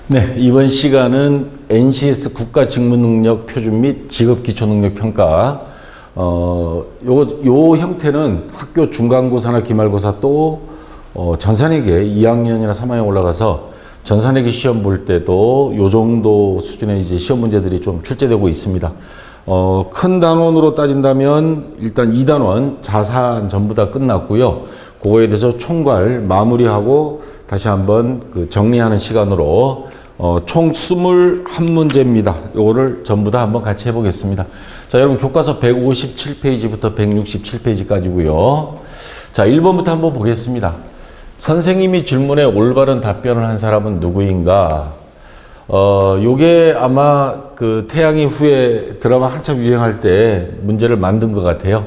네, 이번 시간은 NCS 국가직무능력 표준 및 직업기초능력평가. 요 형태는 학교 중간고사나 기말고사 또 전산회계 2학년이나 3학년 올라가서 전산회계 시험 볼 때도 요 정도 수준의 이제 시험 문제들이 좀 출제되고 있습니다. 큰 단원으로 따진다면 일단 2단원 자산 전부 다 끝났고요. 그거에 대해서 총괄 마무리하고 다시 한번 정리하는 시간으로 총 21문제입니다. 요거를 전부 다 한번 같이 해보겠습니다. 자, 여러분 교과서 157페이지부터 167페이지까지고요. 자, 1번부터 한번 보겠습니다. 선생님이 질문에 올바른 답변을 한 사람은 누구인가? 요게 아마 태양의 후예 드라마 한참 유행할 때 문제를 만든 것 같아요.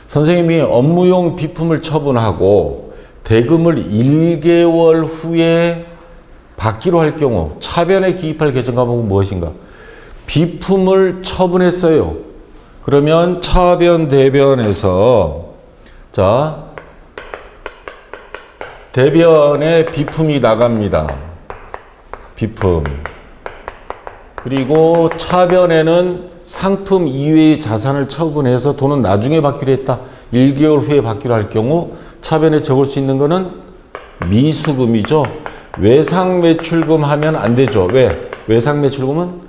선생님이 업무용 비품을 처분하고 대금을 1개월 후에 받기로 할 경우 차변에 기입할 개정 과목은 무엇인가? 비품을 처분했어요. 그러면 차변 대변에서 자 대변에 비품이 나갑니다. 비품. 그리고 차변에는 상품 이외의 자산을 처분해서 돈은 나중에 받기로 했다. 1개월 후에 받기로 할 경우 차변에 적을 수 있는 거는 미수금이죠. 외상매출금 하면 안 되죠. 왜? 외상매출금은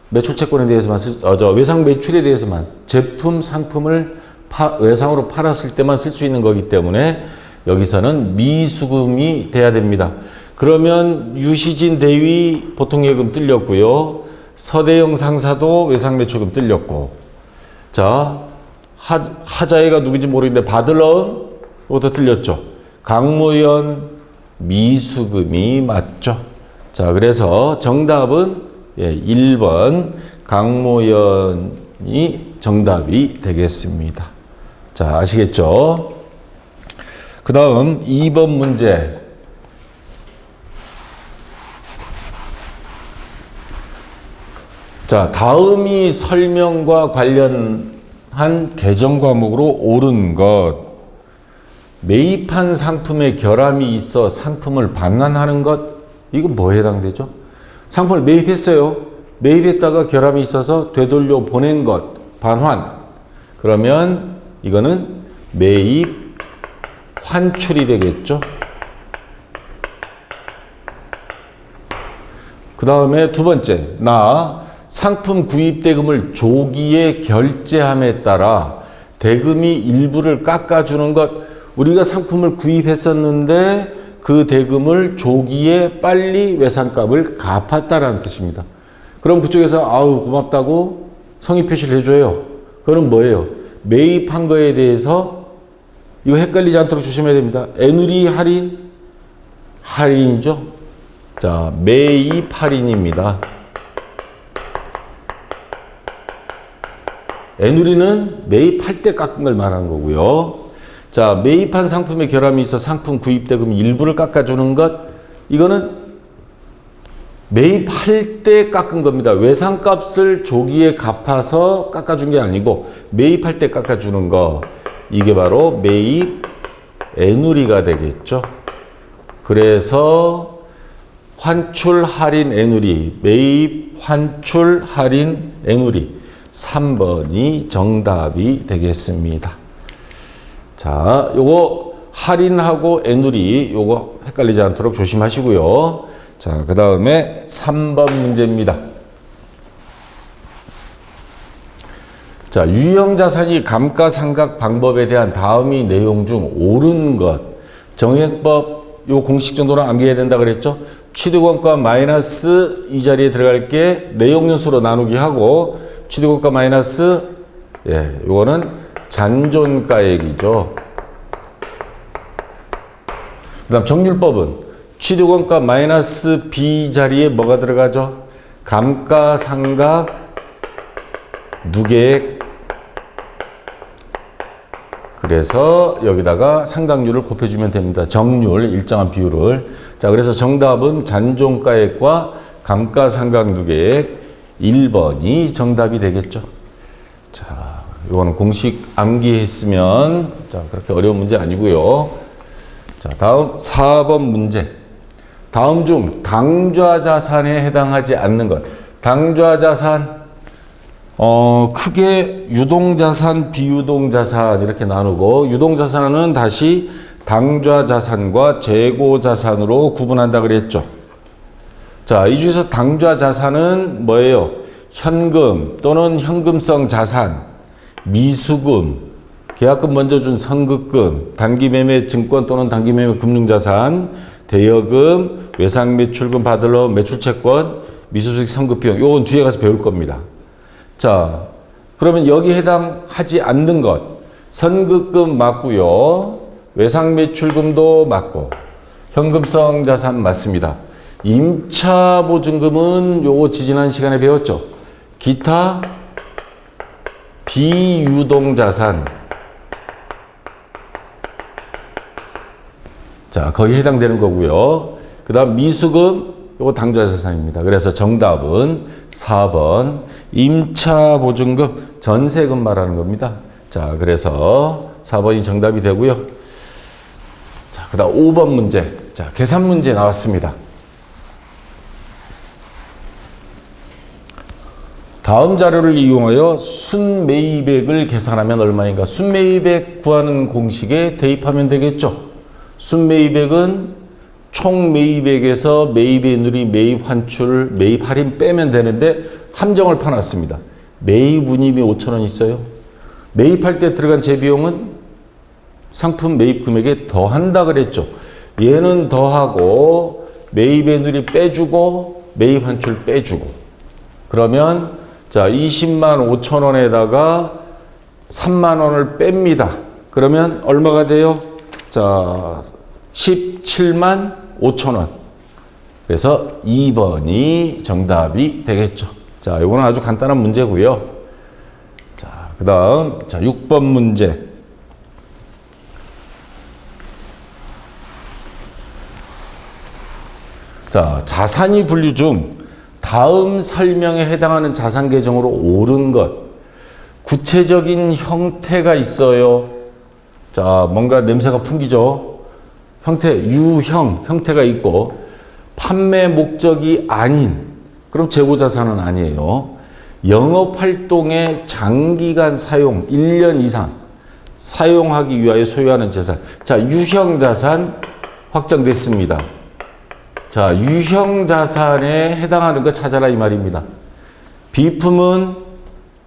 매출채권에 대해서만 외상 매출에 대해서만 제품, 상품을 외상으로 팔았을 때만 쓸 수 있는 거기 때문에 여기서는 미수금이 돼야 됩니다. 그러면 유시진 대위 보통예금 뜰렸고요. 서대영 상사도 외상매출금 뜰렸고, 자 하자애가 누군지 모르겠는데 바들러은 이것도 뜰렸죠. 강모연 미수금이 맞죠. 자, 그래서 정답은 1번 강모연이 정답이 되겠습니다. 자, 아시겠죠? 그 다음 2번 문제. 자, 다음이 설명과 관련한 개정 과목으로 옳은 것. 매입한 상품에 결함이 있어 상품을 반환하는 것, 이건 뭐에 해당되죠? 상품을 매입했어요. 매입했다가 결함이 있어서 되돌려 보낸 것, 반환. 그러면 이거는 매입 환출이 되겠죠? 그 다음에 두 번째, 상품 구입 대금을 조기에 결제함에 따라 대금이 일부를 깎아주는 것. 우리가 상품을 구입했었는데 그 대금을 조기에 빨리 외상값을 갚았다라는 뜻입니다. 그럼 그쪽에서 아우 고맙다고 성의 표시를 해줘요. 그건 뭐예요? 매입한 거에 대해서 이거 헷갈리지 않도록 조심해야 됩니다. 애누리 할인이죠. 자, 매입 할인입니다. 애누리는 매입할 때 깎은 걸 말하는 거고요. 자, 매입한 상품에 결함이 있어 상품 구입 대금 일부를 깎아주는 것, 이거는 매입할 때 깎은 겁니다. 외상값을 조기에 갚아서 깎아준 게 아니고 매입할 때 깎아주는 거, 이게 바로 매입 애누리가 되겠죠. 그래서 환출 할인 애누리, 매입 환출 할인 애누리 3번이 정답이 되겠습니다. 자, 요거 할인하고 애누리 요거 헷갈리지 않도록 조심하시고요. 자, 그 다음에 3번 문제입니다. 자, 유형자산이 감가상각 방법에 대한 다음이 내용 중 옳은 것. 정액법 요 공식 정도는 암기해야 된다 그랬죠? 취득원가 마이너스 이 자리에 들어갈 게 내용연수로 나누기 하고, 취득원가 마이너스 요거는 잔존가액이죠. 그 다음 정률법은 취득원가 마이너스 B 자리에 뭐가 들어가죠? 감가상각 누계액. 그래서 여기다가 상각률을 곱해주면 됩니다. 정률 일정한 비율을. 자, 그래서 정답은 잔존가액과 감가상각 누계액 1번이 정답이 되겠죠. 자, 이거는 공식 암기했으면 그렇게 어려운 문제 아니고요. 자, 다음 4번 문제. 다음 중 당좌자산에 해당하지 않는 것. 당좌자산, 크게 유동자산, 비유동자산 이렇게 나누고, 유동자산은 다시 당좌자산과 재고자산으로 구분한다 그랬죠. 자, 이 중에서 당좌자산은 뭐예요? 현금 또는 현금성 자산, 미수금, 계약금 먼저 준 선급금, 단기매매 증권 또는 단기매매 금융자산, 대여금, 외상매출금 받으러 매출채권, 미수수익 선급비용. 요건 뒤에 가서 배울 겁니다. 자, 그러면 여기 해당하지 않는 것, 선급금 맞고요, 외상매출금도 맞고, 현금성 자산 맞습니다. 임차보증금은 요거 지지난 시간에 배웠죠. 기타 비유동자산. 자, 거기에 해당되는 거고요. 그 다음 미수금, 요거 당좌자산입니다. 그래서 정답은 4번 임차보증금, 전세금 말하는 겁니다. 자, 그래서 4번이 정답이 되고요. 자, 그 다음 5번 문제. 자, 계산 문제 나왔습니다. 다음 자료를 이용하여 순매입액을 계산하면 얼마인가? 순매입액 구하는 공식에 대입하면 되겠죠. 순매입액은 총 매입액에서 매입의 누리, 매입 환출, 매입 할인 빼면 되는데 함정을 파놨습니다. 매입 운임이 5,000원 있어요. 매입할 때 들어간 재비용은 상품 매입 금액에 더한다 그랬죠. 얘는 더하고 매입의 누리 빼주고 매입 환출 빼주고, 그러면 자, 20만 5천 원에다가 3만 원을 뺍니다. 그러면 얼마가 돼요? 자, 17만 5천 원. 그래서 2번이 정답이 되겠죠. 자, 이거는 아주 간단한 문제고요. 자, 그 다음, 자, 6번 문제. 자, 자산이 분류 중 다음 설명에 해당하는 자산 계정으로 옳은 것. 구체적인 형태가 있어요. 자, 뭔가 냄새가 풍기죠. 형태, 유형, 형태가 있고, 판매 목적이 아닌, 그럼 재고자산은 아니에요. 영업활동의 장기간 사용, 1년 이상 사용하기 위하여 소유하는 자산. 자, 유형자산 확정됐습니다. 자, 유형자산에 해당하는 거 찾아라 이 말입니다. 비품은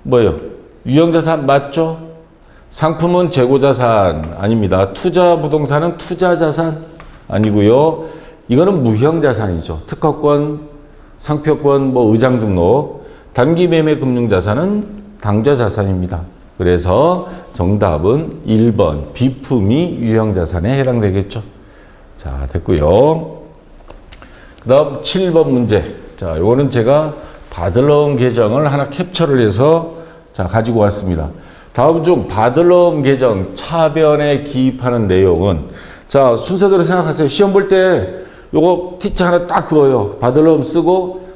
뭐예요? 유형자산 맞죠? 상품은 재고자산 아닙니다. 투자부동산은 투자자산 아니고요. 이거는 무형자산이죠. 특허권, 상표권, 뭐 의장 등록. 단기매매 금융자산은 당좌자산입니다. 그래서 정답은 1번 비품이 유형자산에 해당되겠죠. 자, 됐고요. 그 다음 7번 문제. 자, 요거는 제가 받을러온 계정을 하나 캡처를 해서 자, 가지고 왔습니다. 다음 중 받을러온 계정 차변에 기입하는 내용은, 자, 순서대로 생각하세요. 시험 볼 때 요거 티처 하나 딱 그어요. 받을러옴 쓰고,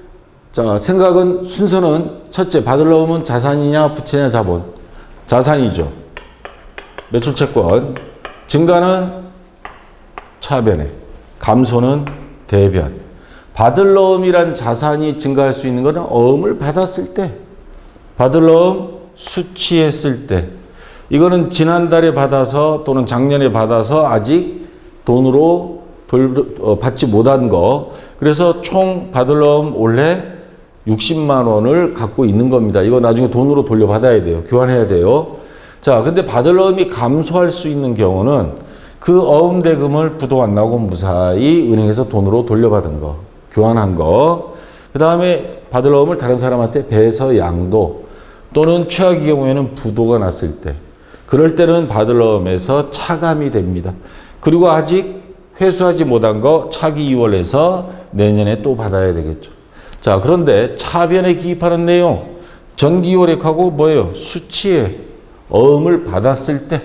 자, 생각은 순서는 첫째, 받을러옴은 자산이냐 부채냐 자본. 자산이죠. 매출채권. 증가는 차변에, 감소는 대변. 받을러옴이란 자산이 증가할 수 있는 것은 어음을 받았을 때, 받을러옴 수취했을 때, 이거는 지난달에 받아서 또는 작년에 받아서 아직 돈으로 받지 못한 거. 그래서 총 받을러옴 올해 60만 원을 갖고 있는 겁니다. 이거 나중에 돈으로 돌려받아야 돼요. 교환해야 돼요. 자, 근데 받을러옴이 감소할 수 있는 경우는 그 어음 대금을 부도 안 나고 무사히 은행에서 돈으로 돌려받은 거, 교환한 거. 그 다음에 받을러옴을 다른 사람한테 배서 양도 또는 최악의 경우에는 부도가 났을 때, 그럴 때는 받을러옴에서 차감이 됩니다. 그리고 아직 회수하지 못한 거 차기 2월에서 내년에 또 받아야 되겠죠. 자, 그런데 차변에 기입하는 내용, 전기요렉하고 뭐예요? 수치에 어음을 받았을 때,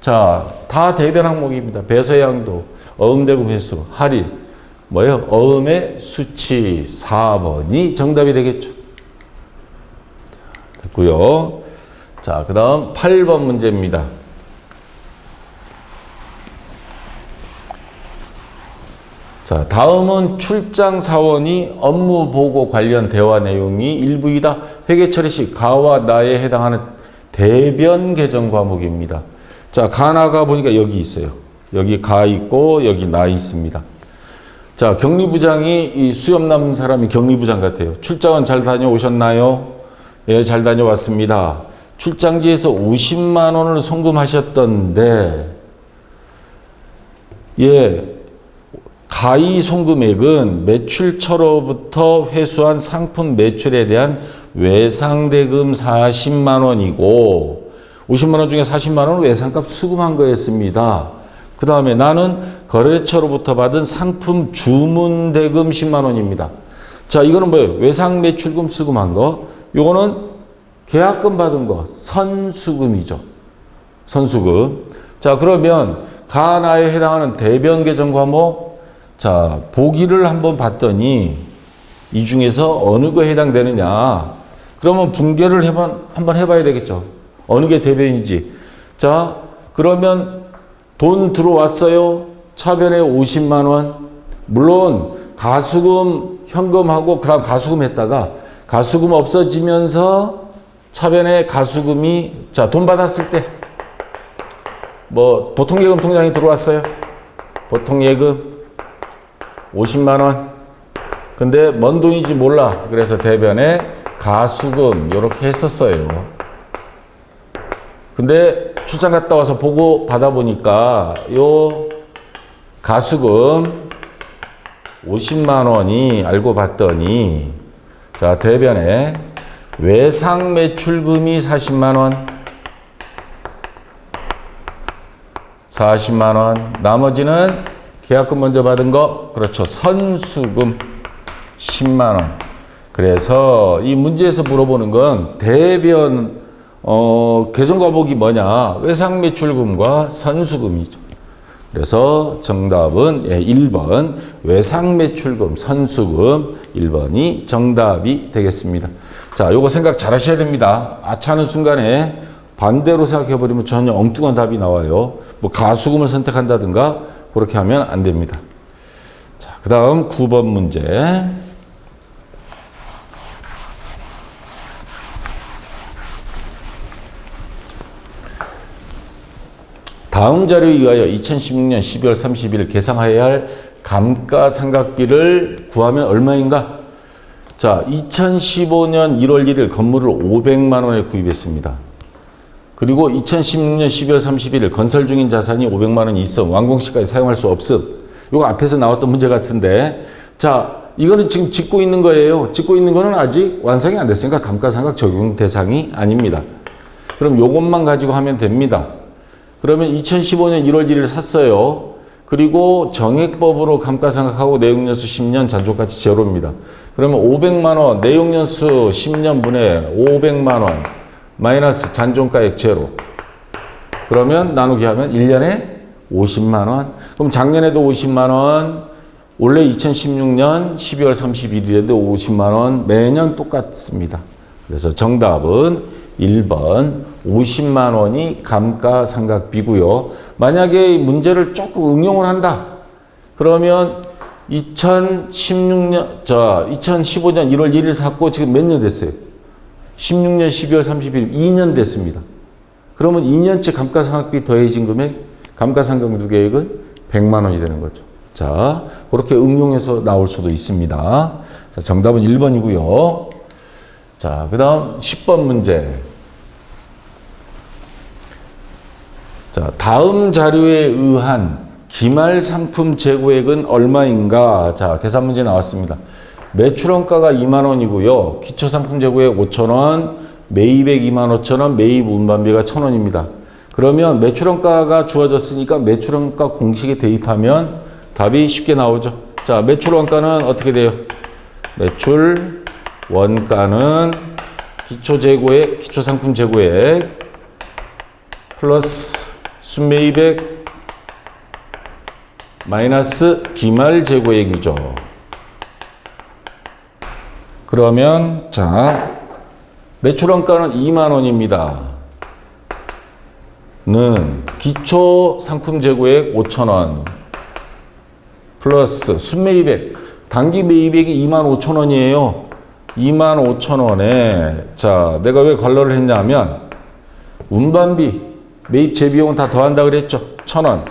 자, 다 대변 항목입니다. 배서양도, 어음대금 회수, 할인, 뭐예요? 어음의 수치 4번이 정답이 되겠죠. 됐고요. 자, 그 다음 8번 문제입니다. 자, 다음은 출장 사원이 업무 보고 관련 대화 내용이 일부이다. 회계 처리 시 가와 나에 해당하는 대변 개정 과목입니다. 자, 가나가 보니까 여기 있어요. 여기 가 있고 여기 나 있습니다. 자, 격리부장이 이 수염 남은 사람이 격리부장 같아요. 출장은 잘 다녀오셨나요? 예, 잘 다녀왔습니다. 출장지에서 50만 원을 송금하셨던데, 예, 가이 송금액은 매출처로부터 회수한 상품 매출에 대한 외상대금 40만 원이고 50만 원 중에 40만 원은 외상값 수금한 거였습니다. 그 다음에 나는 거래처로부터 받은 상품 주문대금 10만 원입니다. 자, 이거는 뭐예요? 외상매출금 수금한 거. 요거는 계약금 받은 거, 선수금이죠. 선수금. 자, 그러면 가나에 해당하는 대변 개정 과목, 자, 보기를 한번 봤더니 이 중에서 어느 거에 해당되느냐. 그러면 분개를 한번 해봐야 되겠죠. 어느 게 대변인지. 자, 그러면 돈 들어왔어요. 차변에 50만 원. 물론 가수금 현금하고 그다음 가수금 했다가 가수금 없어지면서 차변에 가수금이, 자, 돈 받았을 때 뭐 보통예금 통장에 들어왔어요. 보통예금 50만 원. 근데 뭔 돈인지 몰라. 그래서 대변에 가수금 이렇게 했었어요. 근데 출장 갔다 와서 보고 받아보니까 요 가수금 50만 원이 알고 봤더니, 자, 대변에 외상매출금이 40만 원, 40만 원, 나머지는 계약금 먼저 받은 거, 그렇죠, 선수금 10만 원. 그래서 이 문제에서 물어보는 건 대변 개정 과목이 뭐냐? 외상매출금과 선수금이죠. 그래서 정답은 1번 외상매출금, 선수금 1번이 정답이 되겠습니다. 자, 요거 생각 잘 하셔야 됩니다. 아차는 순간에 반대로 생각해버리면 전혀 엉뚱한 답이 나와요. 뭐 가수금을 선택한다든가 그렇게 하면 안 됩니다. 자, 그 다음 9번 문제. 다음 자료에 의하여 2016년 12월 30일 계상하여야 할 감가상각비를 구하면 얼마인가? 자, 2015년 1월 1일 건물을 500만 원에 구입했습니다. 그리고 2016년 12월 31일 건설 중인 자산이 500만 원이 있어 완공 시까지 사용할 수 없음. 이거 앞에서 나왔던 문제 같은데, 자, 이거는 지금 짓고 있는 거예요. 짓고 있는 거는 아직 완성이 안 됐으니까 감가상각 적용 대상이 아닙니다. 그럼 요것만 가지고 하면 됩니다. 그러면 2015년 1월 1일 샀어요. 그리고 정액법으로 감가상각하고 내용연수 10년 잔존가치 제로입니다. 그러면 500만 원, 내용연수 10년분의 500만 원 마이너스 잔존가액 제로. 그러면 나누기 하면 1년에 50만 원. 그럼 작년에도 50만 원, 원래 2016년 12월 31일에도 50만 원, 매년 똑같습니다. 그래서 정답은 1번 50만 원이 감가상각비고요. 만약에 이 문제를 조금 응용을 한다. 그러면 2015년 1월 1일 샀고 지금 몇 년 됐어요? 16년 12월 30일 2년 됐습니다. 그러면 2년째 감가상각비 더해진 금액, 감가상각 누계액은 100만 원이 되는 거죠. 자, 그렇게 응용해서 나올 수도 있습니다. 자, 정답은 1번이고요. 자, 그 다음 10번 문제. 자, 다음 자료에 의한 기말 상품 재고액은 얼마인가? 자, 계산 문제 나왔습니다. 매출원가가 2만 원이고요. 기초상품 재고액 5천 원, 매입액 2만 5천 원, 매입 운반비가 1천 원입니다. 그러면 매출원가가 주어졌으니까 매출원가 공식에 대입하면 답이 쉽게 나오죠. 자, 매출원가는 어떻게 돼요? 매출원가는 기초재고액, 기초상품 재고액 플러스 순매입액 마이너스 기말 재고액이죠. 그러면 자, 매출원가는 2만 원입니다. 는 기초 상품 재고액 5천 원 플러스 순매입액. 단기 매입액이 25,000원이에요. 25,000원에 자, 내가 왜 관로를 했냐면 운반비, 매입 재비용은 다 더한다 그랬죠. 1,000원.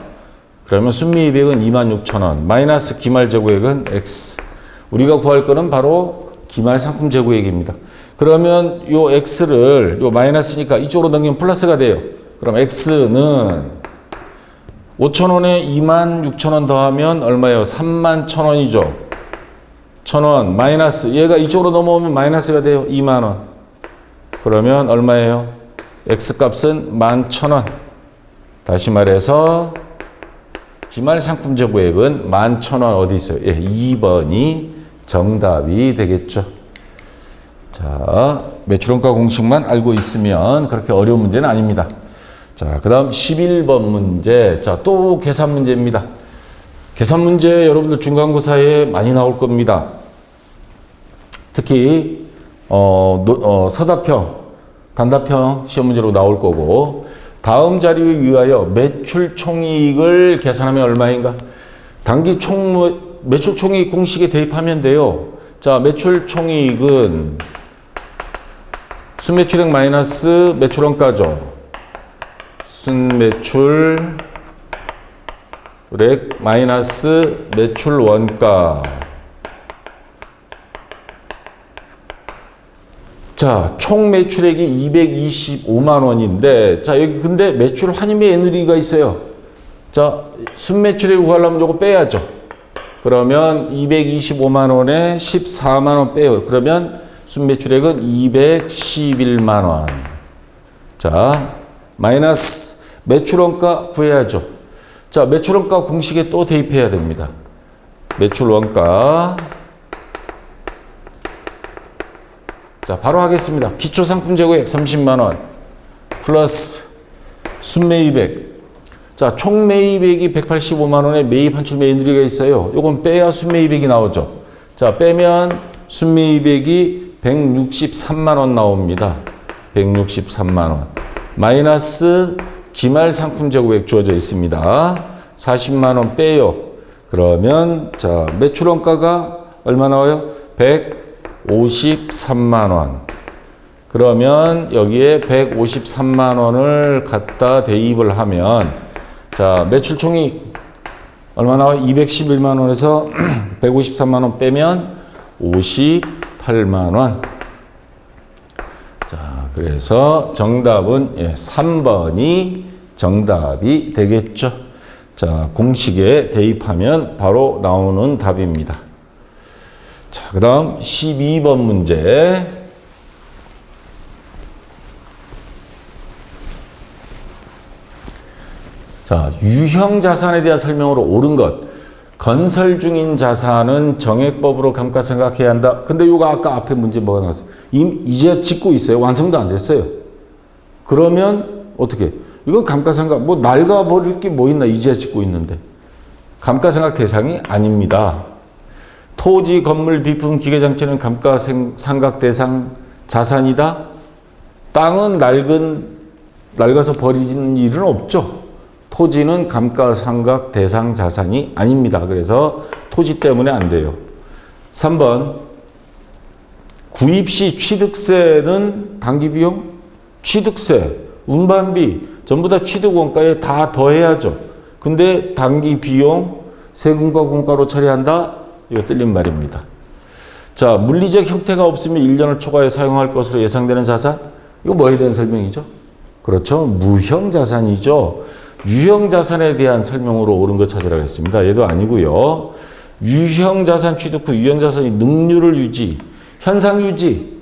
그러면 순매입액은 26,000원. 마이너스 기말 재고액은 X. 우리가 구할 거는 바로 기말 상품 재고액입니다. 그러면 요 X를 요 마이너스니까 이쪽으로 넘기면 플러스가 돼요. 그럼 X는 5,000원에 26,000원 더하면 얼마예요? 31,000원이죠. 1,000원 마이너스 얘가 이쪽으로 넘어오면 마이너스가 돼요. 2만원. 그러면 얼마예요? X값은 11,000원. 다시 말해서 기말 상품 재고액은 11,000원 어디 있어요? 예, 2번이 정답이 되겠죠. 자, 매출원가 공식만 알고 있으면 그렇게 어려운 문제는 아닙니다. 자, 그 다음 11번 문제. 자, 또 계산 문제입니다. 계산 문제 여러분들 중간고사에 많이 나올 겁니다. 특히 서답형, 단답형 시험 문제로 나올 거고 다음 자료에 의하여 매출 총이익을 계산하면 얼마인가? 단기 매출 총이익 공식에 대입하면 돼요. 자, 매출 총이익은 순매출액 마이너스 매출원가죠. 순매출액 마이너스 매출원가. 자, 총 매출액이 225만 원인데, 자, 여기 근데 매출 환입의 애누리가 있어요. 자, 순매출액 구하려면 요거 빼야죠. 그러면 225만 원에 14만 원 빼요. 그러면 순매출액은 211만 원. 자, 마이너스 매출원가 구해야죠. 자, 매출원가 공식에 또 대입해야 됩니다. 매출원가. 자, 바로 하겠습니다. 기초상품재고액 30만원 플러스 순매입액. 자, 총 매입액이 185만원에 매입 환출 매입누리가 있어요. 요건 빼야 순매입액이 나오죠. 자, 빼면 순매입액이 163만원 나옵니다. 163만원. 마이너스 기말 상품재고액 주어져 있습니다. 40만원 빼요. 그러면 자, 매출원가가 얼마 나와요? 153만원. 그러면 여기에 153만원을 갖다 대입을 하면 자, 매출총이 얼마 나와요? 211만원에서 153만원 빼면 58만원. 자, 그래서 정답은 3번이 정답이 되겠죠. 자, 공식에 대입하면 바로 나오는 답입니다. 자, 그 다음 12번 문제. 자, 유형 자산에 대한 설명으로 옳은 것. 건설 중인 자산은 정액법으로 감가상각해야 한다. 근데 이거 아까 앞에 문제 뭐가 나왔어요? 이제 짓고 있어요. 완성도 안 됐어요. 그러면 어떻게? 이거 감가상각 뭐 낡아버릴 게 뭐 있나? 이제 짓고 있는데. 감가상각 대상이 아닙니다. 토지, 건물, 비품, 기계장치는 감가상각 대상 자산이다. 땅은 낡아서 버리는 일은 없죠. 토지는 감가상각 대상 자산이 아닙니다. 그래서 토지 때문에 안 돼요. 3번 구입 시 취득세는 단기비용, 취득세, 운반비 전부 다 취득원가에 다 더해야죠. 근데 단기비용 세금과 공과로 처리한다? 이거 틀린 말입니다. 자, 물리적 형태가 없으면 1년을 초과해 사용할 것으로 예상되는 자산? 이거 뭐에 대한 설명이죠? 그렇죠. 무형자산이죠. 유형자산에 대한 설명으로 옳은 거 찾으라고 했습니다. 얘도 아니고요. 유형자산 취득 후 유형자산이 능률을 유지, 현상 유지,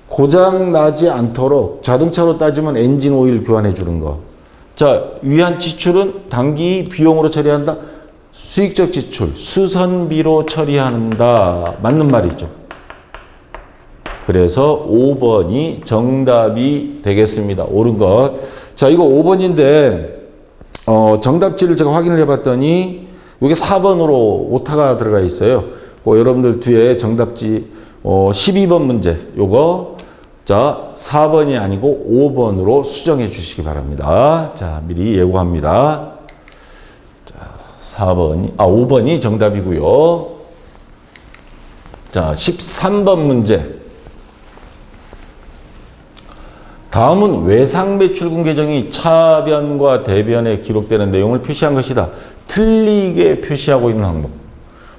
고장 나지 않도록 자동차로 따지면 엔진 오일 교환해 주는 거. 자, 위한 지출은 단기 비용으로 처리한다. 수익적 지출, 수선비로 처리한다. 맞는 말이죠. 그래서 5번이 정답이 되겠습니다. 옳은 것. 자, 이거 5번인데 정답지를 제가 확인을 해봤더니 이게 4번으로 오타가 들어가 있어요. 여러분들 뒤에 정답지 12번 문제 요거 자 4번이 아니고 5번으로 수정해 주시기 바랍니다. 자, 미리 예고합니다. 자, 4번이, 5번이 정답이고요. 자, 13번 문제. 다음은 외상매출금 계정이 차변과 대변에 기록되는 내용을 표시한 것이다. 틀리게 표시하고 있는 항목.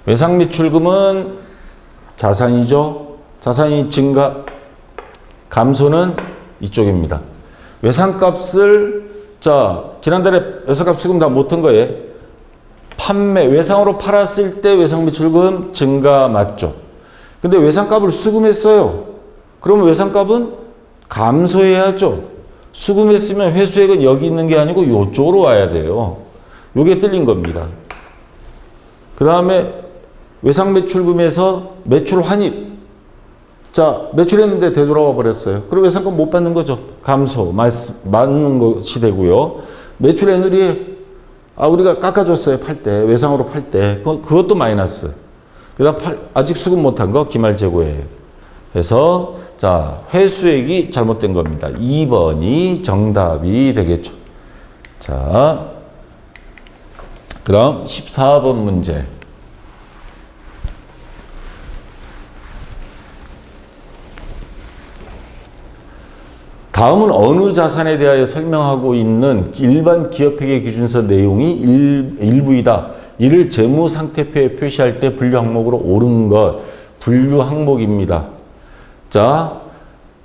외상매출금은 자산이죠. 자산이 증가, 감소는 이쪽입니다. 외상값을, 자, 지난달에 외상값 수금 다 못한 거예요. 판매, 외상으로 팔았을 때 외상매출금 증가 맞죠. 근데 외상값을 수금했어요. 그러면 외상값은 감소해야죠. 수금했으면 회수액은 여기 있는 게 아니고 이쪽으로 와야 돼요. 요게 틀린 겁니다. 그 다음에 외상매출금에서 매출 환입. 자, 매출했는데 되돌아와 버렸어요. 그럼 외상값 못 받는 거죠. 감소, 맞는 것이 되고요. 매출 애누리에 우리가 깎아줬어요. 팔 때, 외상으로 팔 때. 그것도 마이너스. 그 다음 아직 수급 못한 거 기말재고액. 해서 자, 회수액이 잘못된 겁니다. 2번이 정답이 되겠죠. 자, 그 다음 14번 문제. 다음은 어느 자산에 대하여 설명하고 있는 일반 기업회계 기준서 내용이 일부이다. 이를 재무상태표에 표시할 때 분류 항목으로 옳은 것. 분류 항목입니다. 자,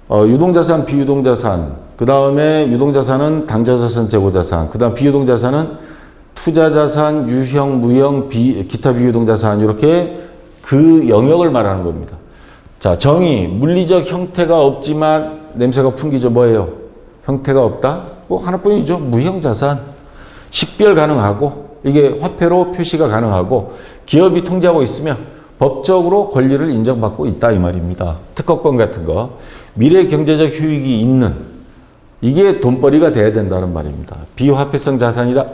유동자산, 비유동자산. 그 다음에 유동자산은 당좌자산, 재고자산. 그 다음 비유동자산은 투자자산, 유형, 무형, 기타 비유동자산. 이렇게 그 영역을 말하는 겁니다. 자, 정의. 물리적 형태가 없지만 냄새가 풍기죠. 뭐예요? 형태가 없다? 뭐 하나뿐이죠. 무형자산. 식별 가능하고 이게 화폐로 표시가 가능하고 기업이 통제하고 있으며 법적으로 권리를 인정받고 있다 이 말입니다. 특허권 같은 거. 미래 경제적 효익이 있는 이게 돈벌이가 돼야 된다는 말입니다. 비화폐성 자산이다.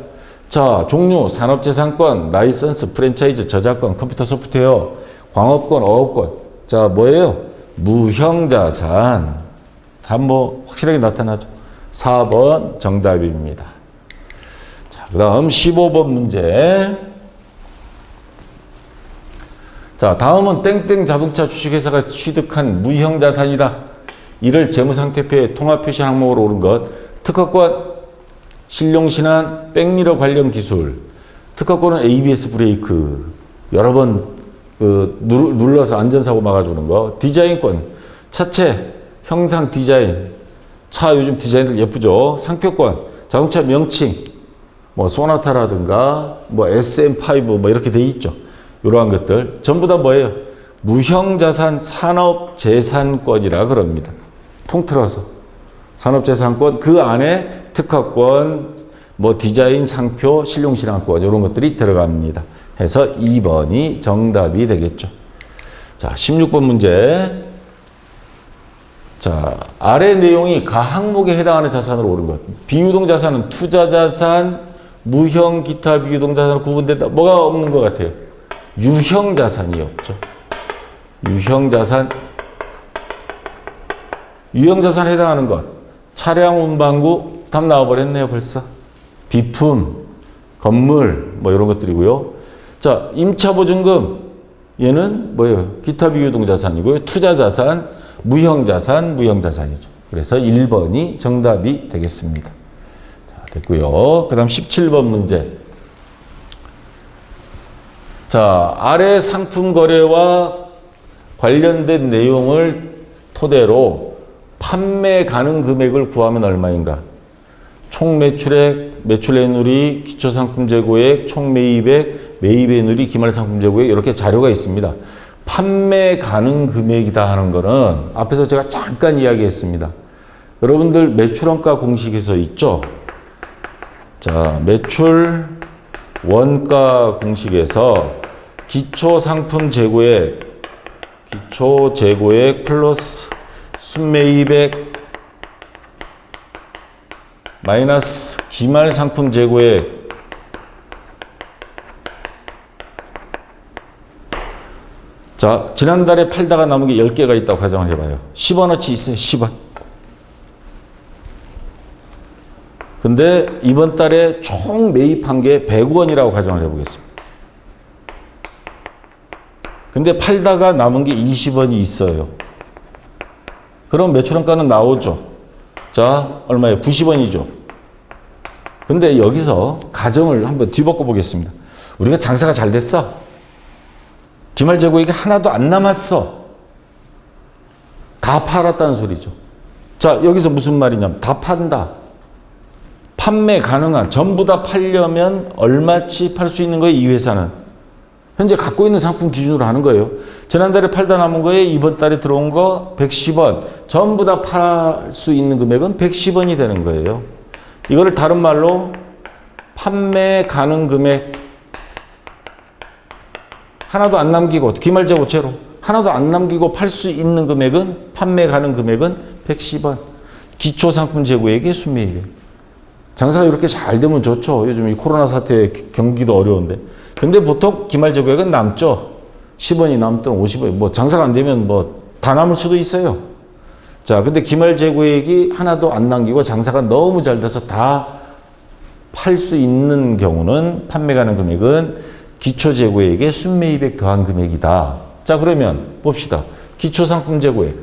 자, 종류, 산업재산권, 라이선스, 프랜차이즈, 저작권, 컴퓨터 소프트웨어, 광업권, 어업권. 자, 뭐예요? 무형자산. 다 뭐 확실하게 나타나죠. 4번 정답입니다. 자, 그 다음 15번 문제. 자, 다음은 땡땡 자동차 주식회사가 취득한 무형자산이다. 이를 재무상태표에 통합표시 항목으로 옳은 것. 특허권, 신용신안, 백미러 관련 기술. 특허권은 ABS 브레이크. 여러 번 눌러서 안전사고 막아주는 거. 디자인권, 차체, 형상 디자인. 차 요즘 디자인들 예쁘죠. 상표권, 자동차 명칭, 뭐 소나타라든가 뭐 SM5 뭐 이렇게 돼 있죠. 이러한 것들 전부 다 뭐예요? 무형자산 산업재산권이라 그럽니다. 통틀어서 산업재산권 그 안에 특허권, 뭐 디자인, 상표, 신용신앙권 이런 것들이 들어갑니다. 해서 2번이 정답이 되겠죠. 자, 16번 문제. 자, 아래 내용이 가 항목에 해당하는 자산으로 옳은 것. 비유동자산은 투자자산, 무형, 기타 비유동자산으로 구분된다. 뭐가 없는 것 같아요? 유형자산이 없죠. 유형자산. 유형자산에 해당하는 것. 차량 운반구, 답 나와버렸네요, 벌써. 비품, 건물, 뭐 이런 것들이고요. 자, 임차보증금. 얘는 뭐예요? 기타 비유동자산이고요. 투자자산, 무형자산, 무형자산이죠. 그래서 1번이 정답이 되겠습니다. 자, 됐고요. 그 다음 17번 문제. 자, 아래 상품 거래와 관련된 내용을 토대로 판매 가능 금액을 구하면 얼마인가? 총 매출액, 매출애누리, 기초상품 재고액, 총 매입액, 매입애누리, 기말상품 재고액 이렇게 자료가 있습니다. 판매 가능 금액이다 하는 거는 앞에서 제가 잠깐 이야기했습니다. 여러분들 매출원가 공식에서 있죠? 자, 매출 원가 공식에서 기초상품 재고액, 기초 재고액 플러스 순매입액 마이너스 기말상품 재고액 자, 지난달에 팔다가 남은 게 10개가 있다고 가정을 해봐요. 10원어치 있어요. 10원. 근데 이번 달에 총 매입한 게 100원이라고 가정을 해보겠습니다. 근데 팔다가 남은 게 20원이 있어요. 그럼 매출원가는 나오죠. 자, 얼마예요? 90원이죠. 근데 여기서 가정을 한번 뒤바꿔 보겠습니다. 우리가 장사가 잘 됐어. 기말재고액이 하나도 안 남았어. 다 팔았다는 소리죠. 자, 여기서 무슨 말이냐면 다 판다. 판매 가능한, 전부 다 팔려면 얼마치 팔 수 있는 거예요, 이 회사는? 현재 갖고 있는 상품 기준으로 하는 거예요. 지난달에 팔다 남은 거에 이번 달에 들어온 거 110원. 전부 다 팔 수 있는 금액은 110원이 되는 거예요. 이거를 다른 말로 판매 가능 금액 하나도 안 남기고, 기말재고 제로 하나도 안 남기고 팔 수 있는 금액은, 판매 가능 금액은 110원. 기초상품 재고액의 순매입액. 장사가 이렇게 잘 되면 좋죠. 요즘 이 코로나 사태에 경기도 어려운데. 근데 보통 기말재고액은 남죠. 10원이 남든 50원이, 뭐 장사가 안 되면 뭐 다 남을 수도 있어요. 자, 근데 기말재고액이 하나도 안 남기고 장사가 너무 잘 돼서 다 팔 수 있는 경우는 판매 가능 금액은 기초재고액의 순매입액 더한 금액이다. 자, 그러면 봅시다. 기초상품 재고액,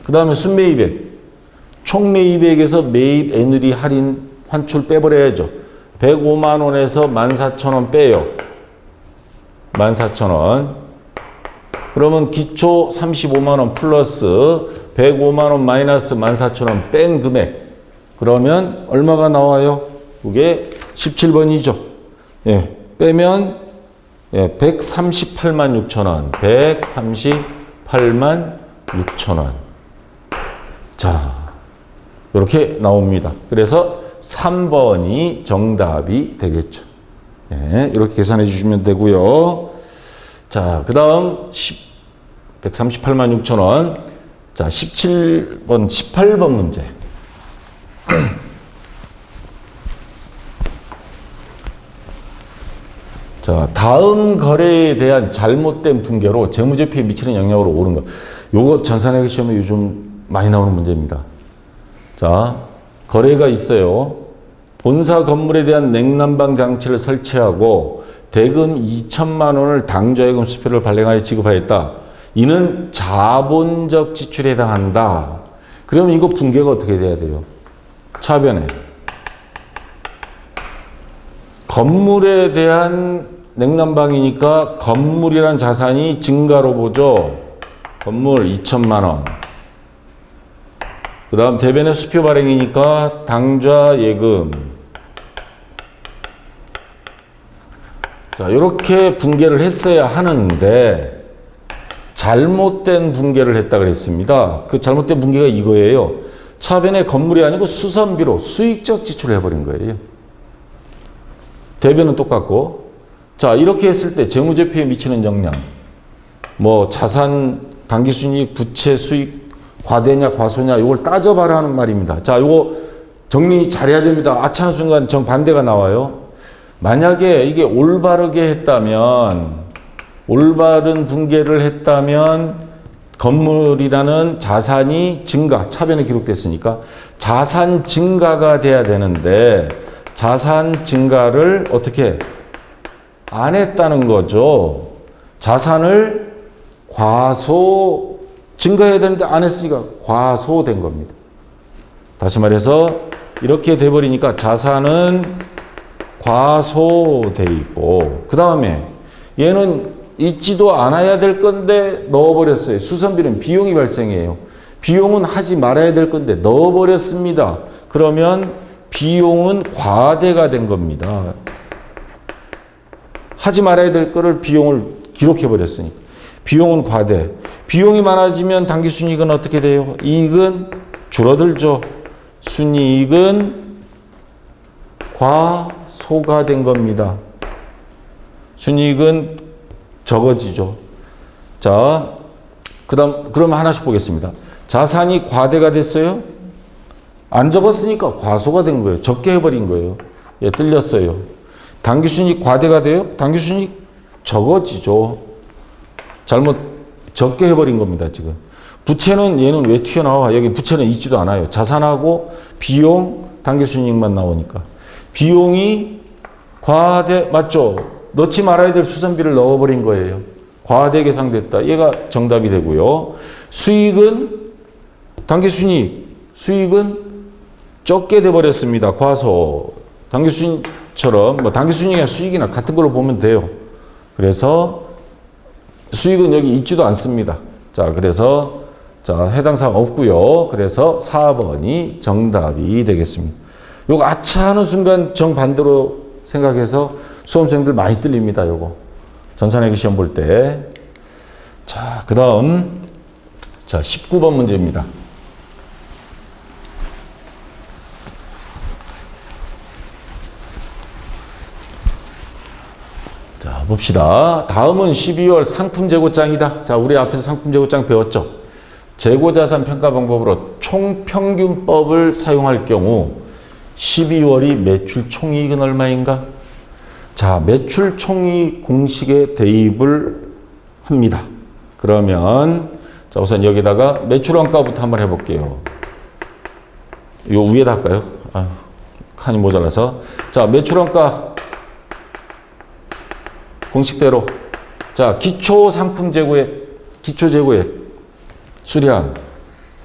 그 다음에 순매입액, 총매입액에서 매입 애누리 할인 환출 빼버려야죠. 105만 원에서 14,000원 빼요. 14,000원. 그러면 기초 35만 원 플러스 105만 원 마이너스 14,000원 뺀 금액. 그러면 얼마가 나와요? 그게 17번이죠. 예. 빼면 138만 6천 원. 138만 6천 원. 자, 이렇게 나옵니다. 그래서 3번이 정답이 되겠죠. 네, 이렇게 계산해 주시면 되고요. 자, 그 다음 138만 6천 원. 자, 17번, 18번 문제. 자, 다음 거래에 대한 잘못된 분계로 재무제표에 미치는 영향으로 오른 것. 요거 전산회계 시험에 요즘 많이 나오는 문제입니다. 자, 거래가 있어요. 본사 건물에 대한 냉난방 장치를 설치하고 대금 2천만 원을 당좌예금 수표를 발행하여 지급하였다. 이는 자본적 지출에 해당한다. 그러면 이거 분계가 어떻게 돼야 돼요? 차변에 건물에 대한 냉난방이니까 건물이란 자산이 증가로 보죠. 건물 2천만 원. 그 다음 대변의 수표 발행이니까 당좌 예금. 자, 이렇게 분계를 했어야 하는데 잘못된 분계를 했다 그랬습니다. 그 잘못된 분계가 이거예요. 차변의 건물이 아니고 수선비로 수익적 지출을 해버린 거예요. 대변은 똑같고. 자, 이렇게 했을 때 재무제표에 미치는 영향. 뭐 자산, 당기순이익, 부채 수익 과대냐 과소냐 이걸 따져봐라 하는 말입니다. 자, 이거 정리 잘해야 됩니다. 아차한 순간 정반대가 나와요. 만약에 이게 올바르게 했다면, 올바른 분계를 했다면 건물이라는 자산이 증가, 차변에 기록됐으니까 자산 증가가 돼야 되는데 자산 증가를 어떻게 안 했다는 거죠. 자산을 증가해야 되는데 안 했으니까 과소된 겁니다. 다시 말해서 이렇게 돼버리니까 자산은 과소돼 있고, 그 다음에 얘는 있지도 않아야 될 건데 넣어버렸어요. 수선비는 비용이 발생해요. 비용은 하지 말아야 될 건데 넣어버렸습니다. 그러면 비용은 과대가 된 겁니다. 하지 말아야 될 거를 비용을 기록해버렸으니까. 비용은 과대. 비용이 많아지면 당기순이익은 어떻게 돼요? 이익은 줄어들죠. 순이익은 과소가 된 겁니다. 순이익은 적어지죠. 자, 그러면 하나씩 보겠습니다. 자산이 과대가 됐어요? 안 적었으니까 과소가 된 거예요. 적게 해버린 거예요. 예, 틀렸어요. 당기순이익 과대가 돼요? 당기순이익 적어지죠. 잘못 적게 해버린 겁니다, 지금. 부채는 얘는 왜 튀어나와? 여기 부채는 있지도 않아요. 자산하고 비용, 당기순이익만 나오니까. 비용이 과대, 맞죠? 넣지 말아야 될 수선비를 넣어버린 거예요. 과대 계상됐다. 얘가 정답이 되고요. 수익은 당기순이익, 수익은 적게 돼버렸습니다. 과소. 당기순이익처럼 뭐 당기순이익이나 수익이나 같은 걸로 보면 돼요. 그래서 수익은 여기 있지도 않습니다. 자, 그래서 자, 해당 사항 없고요. 그래서 4번이 정답이 되겠습니다. 요거 아차 하는 순간 정반대로 생각해서 수험생들 많이 틀립니다. 요거 전산회계 시험 볼 때. 자, 그 다음 자 19번 문제입니다. 자, 봅시다. 다음은 12월 상품 재고장이다. 자, 우리 앞에서 상품 재고장 배웠죠? 재고자산 평가 방법으로 총평균법을 사용할 경우 12월이 매출 총이익은 얼마인가? 자, 매출 총이익 공식에 대입을 합니다. 그러면 자, 우선 여기다가 매출원가부터 한번 해볼게요. 요 위에다 할까요? 아, 칸이 모자라서. 자, 매출원가 공식대로. 자, 기초 상품 재고액, 기초 재고액 수량,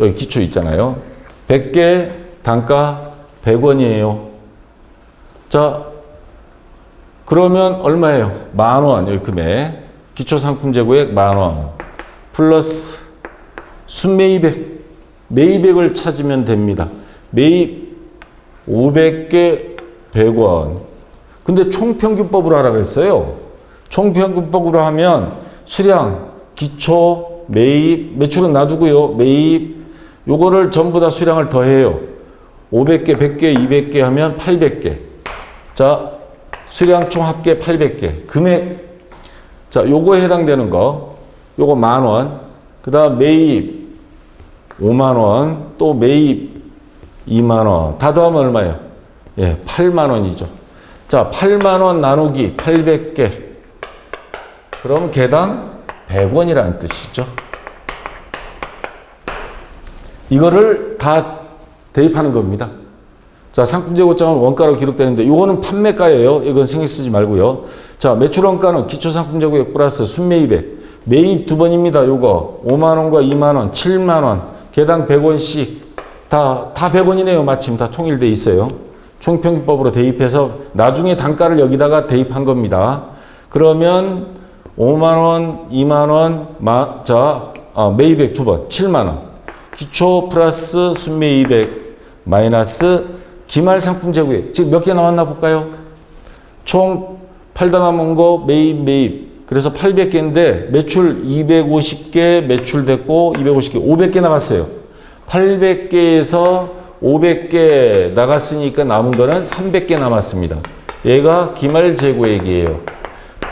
여기 기초 있잖아요. 100개 단가 100원이에요. 자, 그러면 얼마예요? 10,000원, 여기 금액. 기초 상품 재고액 10,000원. 플러스 순매입액. 매입액을 찾으면 됩니다. 매입 500개 100원. 근데 총평균법으로 하라고 했어요. 총평균법으로 하면 수량, 기초, 매입, 매출은 놔두고요. 매입, 요거를 전부 다 수량을 더해요. 500개, 100개, 200개 하면 800개. 자, 수량 총 합계 800개. 금액, 자, 요거에 해당되는 거, 요거 10,000원. 그 다음 매입 50,000원. 또 매입 20,000원. 다 더하면 얼마예요? 예, 80,000원이죠. 자, 80,000원 나누기 800개. 그럼 개당 100원이라는 뜻이죠. 이거를 다 대입하는 겁니다. 자, 상품 재고장은 원가로 기록되는데 이거는 판매가예요. 이건 신경 쓰지 말고요. 자, 매출 원가는 기초 상품 재고액 플러스 순매입액. 매입 두 번입니다. 요거 50,000원과 20,000원, 70,000원. 개당 100원씩. 다 100원이네요. 마침 다 통일돼 있어요. 총평균법으로 대입해서 나중에 단가를 여기다가 대입한 겁니다. 그러면 50,000원, 20,000원, 자, 매입액 두 번, 70,000원. 기초 플러스 순매입액 마이너스 기말 상품 재고액. 지금 몇 개 나왔나 볼까요? 총 팔다 남은 거 매입. 그래서 800개인데 매출 250개 매출됐고 250개, 500개 나갔어요. 800개에서 500개 나갔으니까 남은 거는 300개 남았습니다. 얘가 기말 재고액이에요.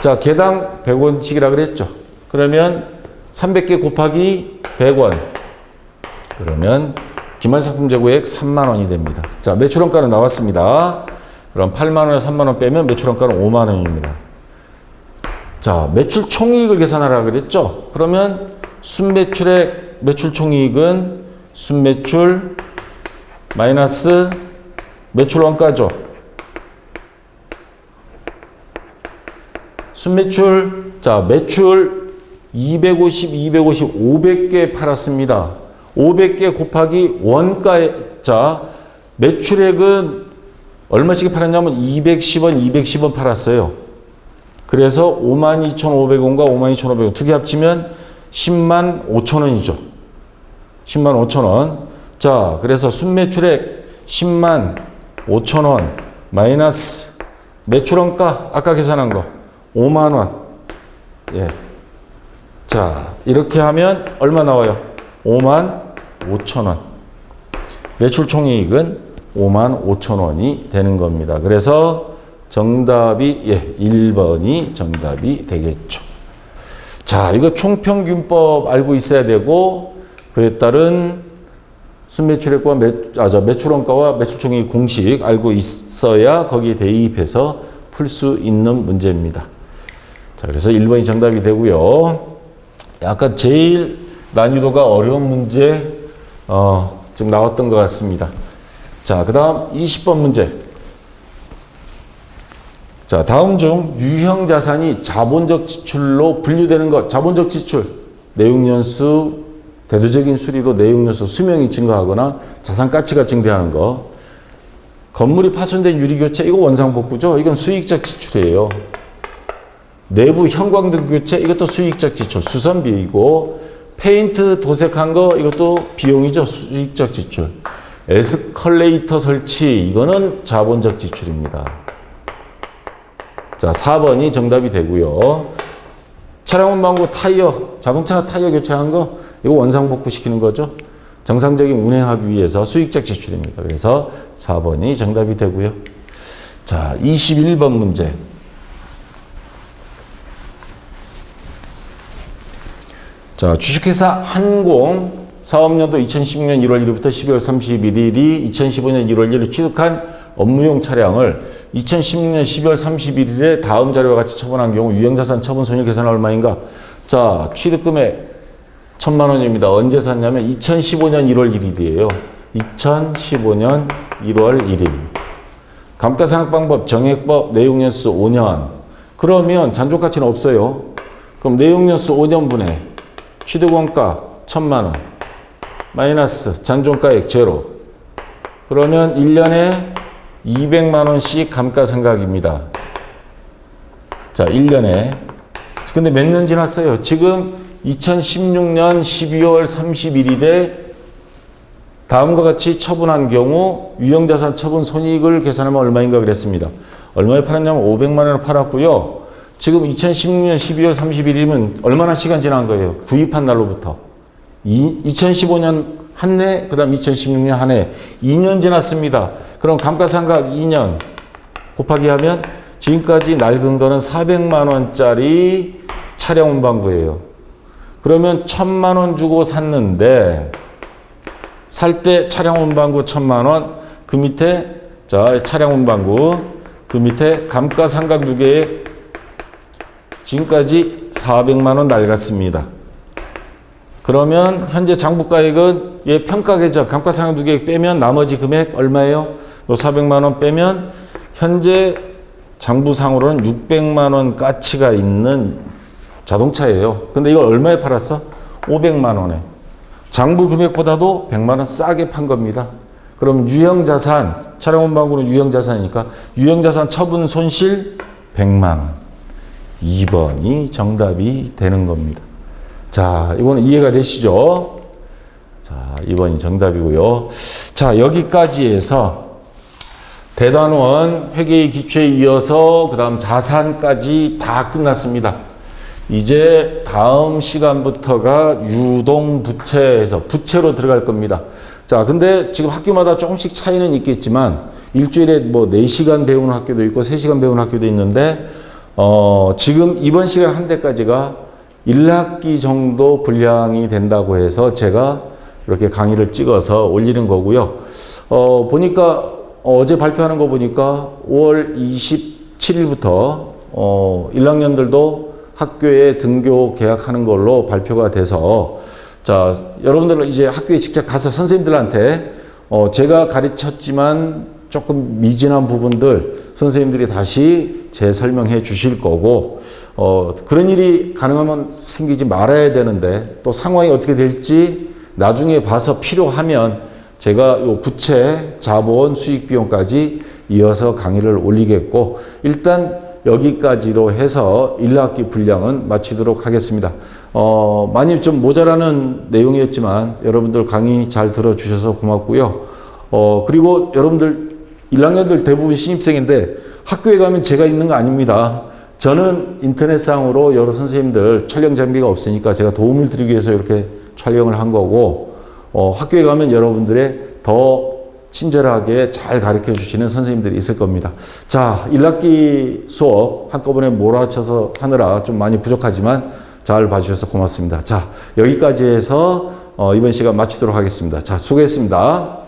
자, 개당 100원씩이라 그랬죠. 그러면 300개 곱하기 100원. 그러면 기말상품 재고액 30,000원이 됩니다. 자, 매출원가는 나왔습니다. 그럼 80,000원에 30,000원 빼면 매출원가는 50,000원입니다. 자, 매출 총이익을 계산하라 그랬죠. 그러면 순매출액 매출 총이익은 순매출 마이너스 매출원가죠. 순매출, 자, 매출 250, 500개 팔았습니다. 500개 곱하기 원가에, 자, 매출액은 얼마씩 팔았냐면 210원 팔았어요. 그래서 52,500원과 52,500원 두 개 합치면 105,000원이죠. 105,000원. 자, 그래서 순매출액 105,000원 마이너스 매출원가 아까 계산한 거 50,000원. 예. 자, 이렇게 하면 얼마 나와요? 55,000원. 매출 총이익은 55,000원이 되는 겁니다. 그래서 정답이 1번이 정답이 되겠죠. 자, 이거 총평균법 알고 있어야 되고 그에 따른 순매출액과 매출원가와 매출총이익 공식 알고 있어야 거기에 대입해서 풀 수 있는 문제입니다. 자, 그래서 1번이 정답이 되고요. 약간 제일 난이도가 어려운 문제 좀 나왔던 것 같습니다. 자, 그 다음 20번 문제. 자, 다음 중 유형 자산이 자본적 지출로 분류되는 것. 자본적 지출, 내용연수, 대두적인 수리로 내용연수 수명이 증가하거나 자산 가치가 증대하는 것. 건물이 파손된 유리교체, 이거 원상복구죠. 이건 수익적 지출이에요. 내부 형광등 교체, 이것도 수익적 지출, 수선비이고, 페인트 도색한 거, 이것도 비용이죠. 수익적 지출. 에스컬레이터 설치, 이거는 자본적 지출입니다. 자, 4번이 정답이 되고요. 차량 운반구 타이어, 자동차 타이어 교체한 거, 이거 원상복구 시키는 거죠. 정상적인 운행하기 위해서 수익적 지출입니다. 그래서 4번이 정답이 되고요. 자, 21번 문제. 자, 주식회사 한공 사업연도 2016년 1월 1일부터 12월 31일이 2015년 1월 1일 취득한 업무용 차량을 2016년 12월 31일에 다음 자료와 같이 처분한 경우 유형자산 처분 손익 계산은 얼마인가? 자, 취득금액 1,000만 원입니다. 언제 샀냐면 2015년 1월 1일이에요. 2015년 1월 1일. 감가상각방법, 정액법, 내용연수 5년. 그러면 잔존가치는 없어요. 그럼 내용연수 5년분의 취득원가 1,000만 원 마이너스 잔존가액 제로. 그러면 1년에 200만 원씩 감가상각입니다. 자, 1년에. 근데 몇 년 지났어요? 지금 2016년 12월 31일에 다음과 같이 처분한 경우 유형자산 처분 손익을 계산하면 얼마인가 그랬습니다. 얼마에 팔았냐면 500만 원을 팔았고요. 지금 2016년 12월 31일이면 얼마나 시간 지난 거예요? 구입한 날로부터. 2015년 한 해, 그 다음 2016년 한 해. 2년 지났습니다. 그럼 감가상각 2년 곱하기 하면 지금까지 낡은 거는 400만 원짜리 차량 운반구예요. 그러면 1,000만 원 주고 샀는데 살 때 차량 운반구 1,000만 원, 그 밑에 자, 차량 운반구 그 밑에 감가상각 누계액 지금까지 400만 원 낡았습니다. 그러면 현재 장부가액은 얘 평가계적 감가상각 누계액 빼면 나머지 금액 얼마예요? 요 400만 원 빼면 현재 장부상으로는 600만 원 가치가 있는 자동차예요. 근데 이걸 얼마에 팔았어? 500만 원에. 장부 금액보다도 100만 원 싸게 판 겁니다. 그럼 유형자산, 차량 운반구는 유형자산이니까 유형자산 처분 손실 100만 원. 2번이 정답이 되는 겁니다. 자, 이거는 이해가 되시죠? 자, 2번이 정답이고요. 자, 여기까지 해서 대단원 회계의 기초에 이어서 그 다음 자산까지 다 끝났습니다. 이제 다음 시간부터가 유동부채에서 부채로 들어갈 겁니다. 자, 근데 지금 학교마다 조금씩 차이는 있겠지만 일주일에 뭐 4시간 배우는 학교도 있고 3시간 배우는 학교도 있는데 지금 이번 시간 한 대까지가 1학기 정도 분량이 된다고 해서 제가 이렇게 강의를 찍어서 올리는 거고요. 보니까 어제 발표하는 거 보니까 5월 27일부터 1학년들도 학교에 등교 계약하는 걸로 발표가 돼서 자, 여러분들은 이제 학교에 직접 가서 선생님들한테 제가 가르쳤지만 조금 미진한 부분들 선생님들이 다시 재설명해 주실 거고 그런 일이 가능하면 생기지 말아야 되는데 또 상황이 어떻게 될지 나중에 봐서 필요하면 제가 요 부채, 자본, 수익 비용까지 이어서 강의를 올리겠고 일단 여기까지로 해서 1학기 분량은 마치도록 하겠습니다. 많이 좀 모자라는 내용이었지만 여러분들 강의 잘 들어주셔서 고맙고요. 그리고 여러분들 1학년들 대부분 신입생인데 학교에 가면 제가 있는 거 아닙니다. 저는 인터넷상으로 여러 선생님들 촬영 장비가 없으니까 제가 도움을 드리기 위해서 이렇게 촬영을 한 거고 학교에 가면 여러분들의 더 친절하게 잘 가르쳐 주시는 선생님들이 있을 겁니다. 자, 1학기 수업 한꺼번에 몰아쳐서 하느라 좀 많이 부족하지만 잘 봐주셔서 고맙습니다. 자, 여기까지 해서 이번 시간 마치도록 하겠습니다. 자, 수고했습니다.